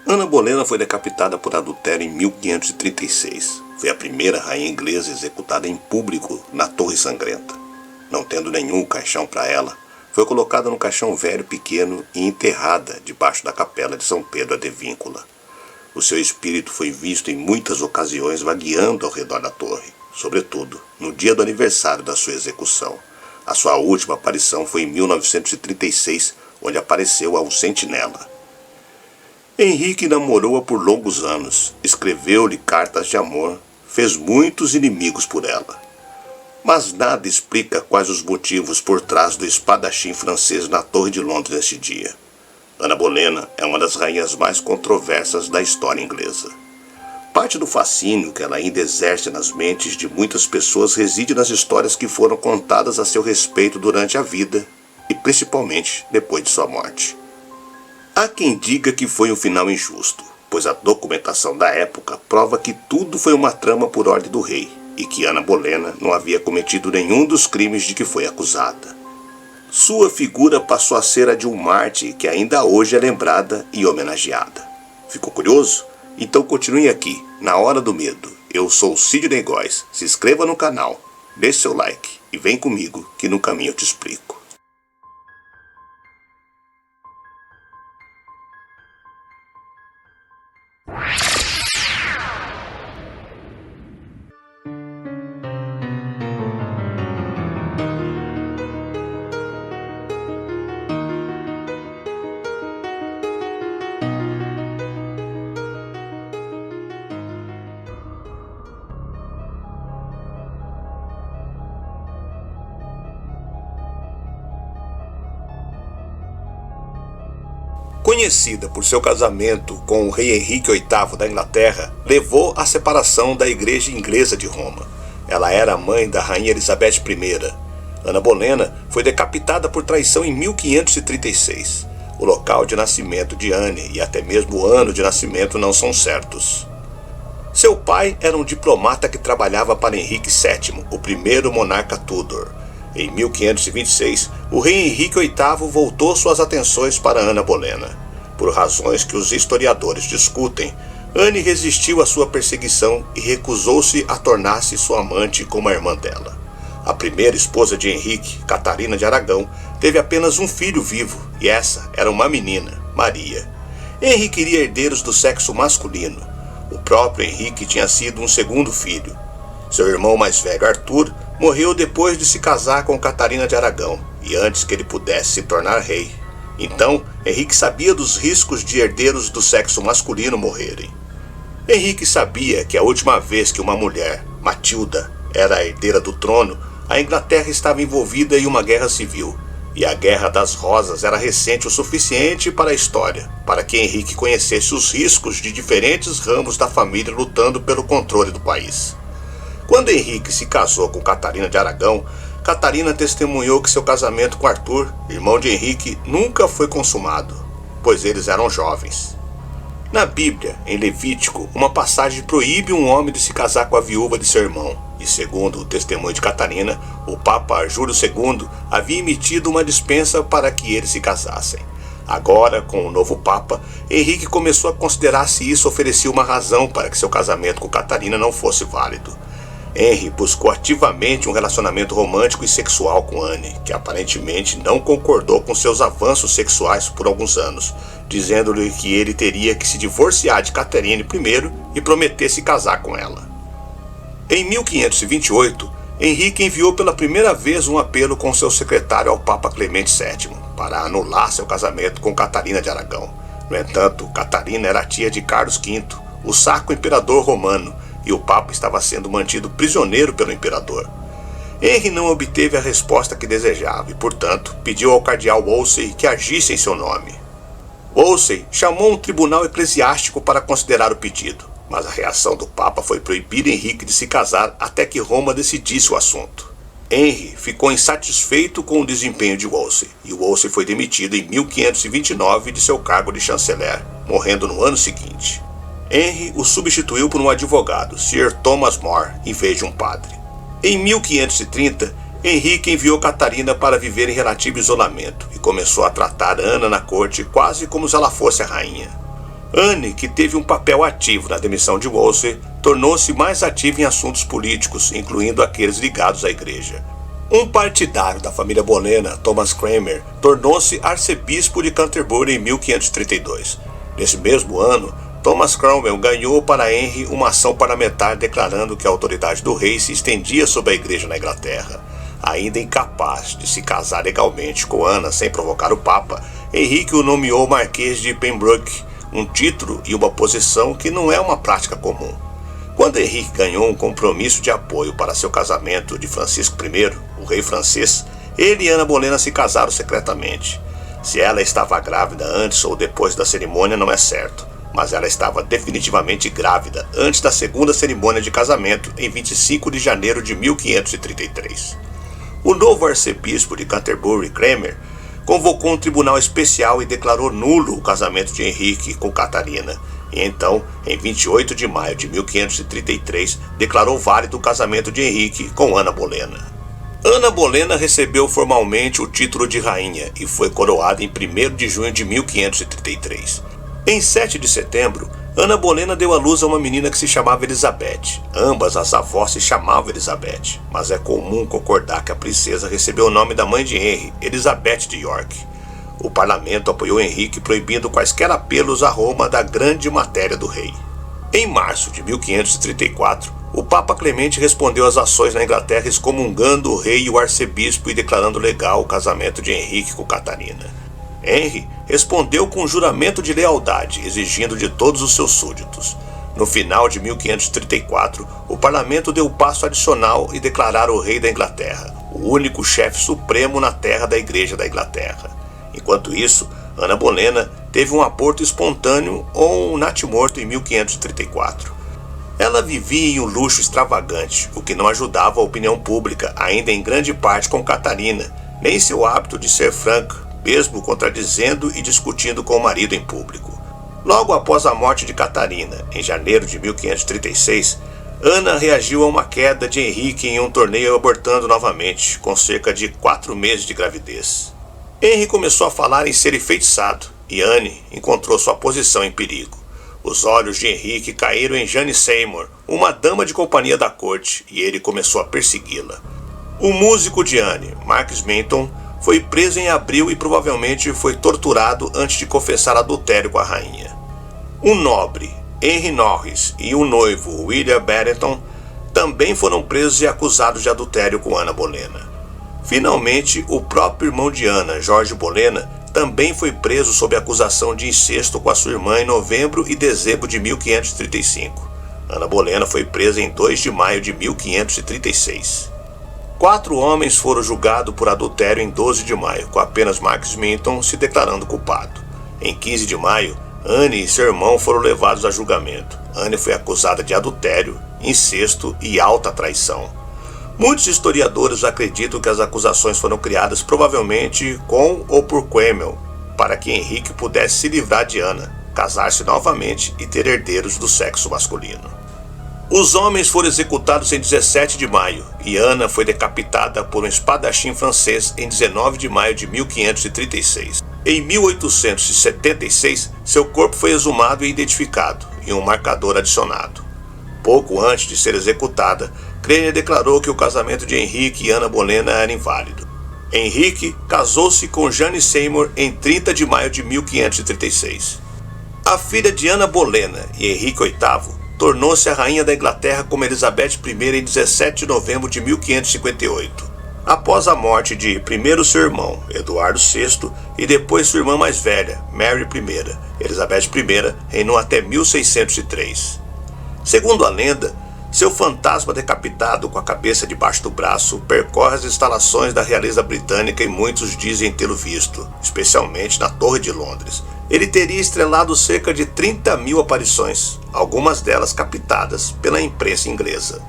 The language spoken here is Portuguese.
Ana Bolena foi decapitada por adultério em 1536. Foi a primeira rainha inglesa executada em público na Torre Sangrenta. Não tendo nenhum caixão para ela, foi colocada num caixão velho pequeno e enterrada debaixo da capela de São Pedro Advíncula. O seu espírito foi visto em muitas ocasiões vagueando ao redor da torre, sobretudo no dia do aniversário da sua execução. A sua última aparição foi em 1936, onde apareceu a um sentinela. Henrique namorou-a por longos anos, escreveu-lhe cartas de amor, fez muitos inimigos por ela. Mas nada explica quais os motivos por trás do espadachim francês na Torre de Londres neste dia. Ana Bolena é uma das rainhas mais controversas da história inglesa. Parte do fascínio que ela ainda exerce nas mentes de muitas pessoas reside nas histórias que foram contadas a seu respeito durante a vida e principalmente depois de sua morte. Há quem diga que foi um final injusto, pois a documentação da época prova que tudo foi uma trama por ordem do rei e que Ana Bolena não havia cometido nenhum dos crimes de que foi acusada. Sua figura passou a ser a de um mártir que ainda hoje é lembrada e homenageada. Ficou curioso? Então continue aqui, na Hora do Medo. Eu sou Sidney Góes. Se inscreva no canal, deixe seu like e vem comigo que no caminho eu te explico. Conhecida por seu casamento com o rei Henrique VIII da Inglaterra, levou à separação da Igreja Inglesa de Roma. Ela era a mãe da rainha Elizabeth I. Ana Bolena foi decapitada por traição em 1536. O local de nascimento de Anne e até mesmo o ano de nascimento não são certos. Seu pai era um diplomata que trabalhava para Henrique VII, o primeiro monarca Tudor. Em 1526, o rei Henrique VIII voltou suas atenções para Ana Bolena. Por razões que os historiadores discutem, Anne resistiu à sua perseguição e recusou-se a tornar-se sua amante como a irmã dela. A primeira esposa de Henrique, Catarina de Aragão, teve apenas um filho vivo, e essa era uma menina, Maria. Henrique queria herdeiros do sexo masculino. O próprio Henrique tinha sido um segundo filho. Seu irmão mais velho, Arthur, morreu depois de se casar com Catarina de Aragão e antes que ele pudesse se tornar rei. Então, Henrique sabia dos riscos de herdeiros do sexo masculino morrerem. Henrique sabia que a última vez que uma mulher, Matilda, era a herdeira do trono, a Inglaterra estava envolvida em uma guerra civil, e a Guerra das Rosas era recente o suficiente para a história, para que Henrique conhecesse os riscos de diferentes ramos da família lutando pelo controle do país. Quando Henrique se casou com Catarina de Aragão, Catarina testemunhou que seu casamento com Arthur, irmão de Henrique, nunca foi consumado, pois eles eram jovens. Na Bíblia, em Levítico, uma passagem proíbe um homem de se casar com a viúva de seu irmão, e segundo o testemunho de Catarina, o Papa Júlio II havia emitido uma dispensa para que eles se casassem. Agora, com o novo Papa, Henrique começou a considerar se isso oferecia uma razão para que seu casamento com Catarina não fosse válido. Henry buscou ativamente um relacionamento romântico e sexual com Anne, que aparentemente não concordou com seus avanços sexuais por alguns anos, dizendo-lhe que ele teria que se divorciar de Catarina primeiro e prometer se casar com ela. Em 1528, Henrique enviou pela primeira vez um apelo com seu secretário ao Papa Clemente VII, para anular seu casamento com Catarina de Aragão. No entanto, Catarina era tia de Carlos V, o Sacro Imperador Romano, e o Papa estava sendo mantido prisioneiro pelo imperador. Henry não obteve a resposta que desejava e, portanto, pediu ao cardeal Wolsey que agisse em seu nome. Wolsey chamou um tribunal eclesiástico para considerar o pedido, mas a reação do Papa foi proibir Henrique de se casar até que Roma decidisse o assunto. Henry ficou insatisfeito com o desempenho de Wolsey, e Wolsey foi demitido em 1529 de seu cargo de chanceler, morrendo no ano seguinte. Henry o substituiu por um advogado, Sir Thomas More, em vez de um padre. Em 1530, Henrique enviou Catarina para viver em relativo isolamento e começou a tratar Ana na corte quase como se ela fosse a rainha. Anne, que teve um papel ativo na demissão de Wolsey, tornou-se mais ativa em assuntos políticos, incluindo aqueles ligados à igreja. Um partidário da família Bolena, Thomas Cranmer, tornou-se arcebispo de Canterbury em 1532. Nesse mesmo ano, Thomas Cromwell ganhou para Henry uma ação parlamentar declarando que a autoridade do rei se estendia sobre a igreja na Inglaterra. Ainda incapaz de se casar legalmente com Ana sem provocar o Papa, Henrique o nomeou Marquês de Pembroke, um título e uma posição que não é uma prática comum. Quando Henrique ganhou um compromisso de apoio para seu casamento de Francisco I, o rei francês, ele e Ana Bolena se casaram secretamente. Se ela estava grávida antes ou depois da cerimônia não é certo, mas ela estava definitivamente grávida antes da segunda cerimônia de casamento em 25 de janeiro de 1533. O novo arcebispo de Canterbury, Cranmer, convocou um tribunal especial e declarou nulo o casamento de Henrique com Catarina. E então, em 28 de maio de 1533, declarou válido o casamento de Henrique com Ana Bolena. Ana Bolena recebeu formalmente o título de rainha e foi coroada em 1º de junho de 1533. Em 7 de setembro, Ana Bolena deu à luz a uma menina que se chamava Elizabeth. Ambas as avós se chamavam Elizabeth, mas é comum concordar que a princesa recebeu o nome da mãe de Henry, Elizabeth de York. O parlamento apoiou Henrique proibindo quaisquer apelos a Roma da grande matéria do rei. Em março de 1534, o Papa Clemente respondeu às ações na Inglaterra excomungando o rei e o arcebispo e declarando legal o casamento de Henrique com Catarina. Henry respondeu com um juramento de lealdade, exigindo de todos os seus súditos. No final de 1534, o parlamento deu um passo adicional e declararam o rei da Inglaterra, o único chefe supremo na terra da Igreja da Inglaterra. Enquanto isso, Ana Bolena teve um aborto espontâneo ou um natimorto em 1534. Ela vivia em um luxo extravagante, o que não ajudava a opinião pública, ainda em grande parte com Catarina, nem seu hábito de ser franca, mesmo contradizendo e discutindo com o marido em público. Logo após a morte de Catarina, em janeiro de 1536, Ana reagiu a uma queda de Henrique em um torneio abortando novamente, com cerca de 4 meses de gravidez. Henry começou a falar em ser enfeitiçado, e Anne encontrou sua posição em perigo. Os olhos de Henrique caíram em Jane Seymour, uma dama de companhia da corte, e ele começou a persegui-la. O músico de Anne, Marquis Minton, foi preso em abril e provavelmente foi torturado antes de confessar adultério com a rainha. Um nobre, Henry Norris, e o noivo, William Barrington, também foram presos e acusados de adultério com Ana Bolena. Finalmente, o próprio irmão de Ana, Jorge Bolena, também foi preso sob acusação de incesto com a sua irmã em novembro e dezembro de 1535. Ana Bolena foi presa em 2 de maio de 1536. 4 homens foram julgados por adultério em 12 de maio, com apenas Marquis Minton se declarando culpado. Em 15 de maio, Anne e seu irmão foram levados a julgamento. Anne foi acusada de adultério, incesto e alta traição. Muitos historiadores acreditam que as acusações foram criadas provavelmente com ou por Cromwell, para que Henrique pudesse se livrar de Ana, casar-se novamente e ter herdeiros do sexo masculino. Os homens foram executados em 17 de maio e Ana foi decapitada por um espadachim francês em 19 de maio de 1536. Em 1876, seu corpo foi exumado e identificado e um marcador adicionado. Pouco antes de ser executada, Cranmer declarou que o casamento de Henrique e Ana Bolena era inválido. Henrique casou-se com Jane Seymour em 30 de maio de 1536. A filha de Ana Bolena e Henrique VIII tornou-se a rainha da Inglaterra como Elizabeth I em 17 de novembro de 1558. Após a morte de primeiro seu irmão, Eduardo VI, e depois sua irmã mais velha, Mary I, Elizabeth I reinou até 1603. Segundo a lenda, seu fantasma decapitado com a cabeça debaixo do braço percorre as instalações da realeza britânica e muitos dizem tê-lo visto, especialmente na Torre de Londres. Ele teria estrelado cerca de 30.000 aparições, algumas delas captadas pela imprensa inglesa.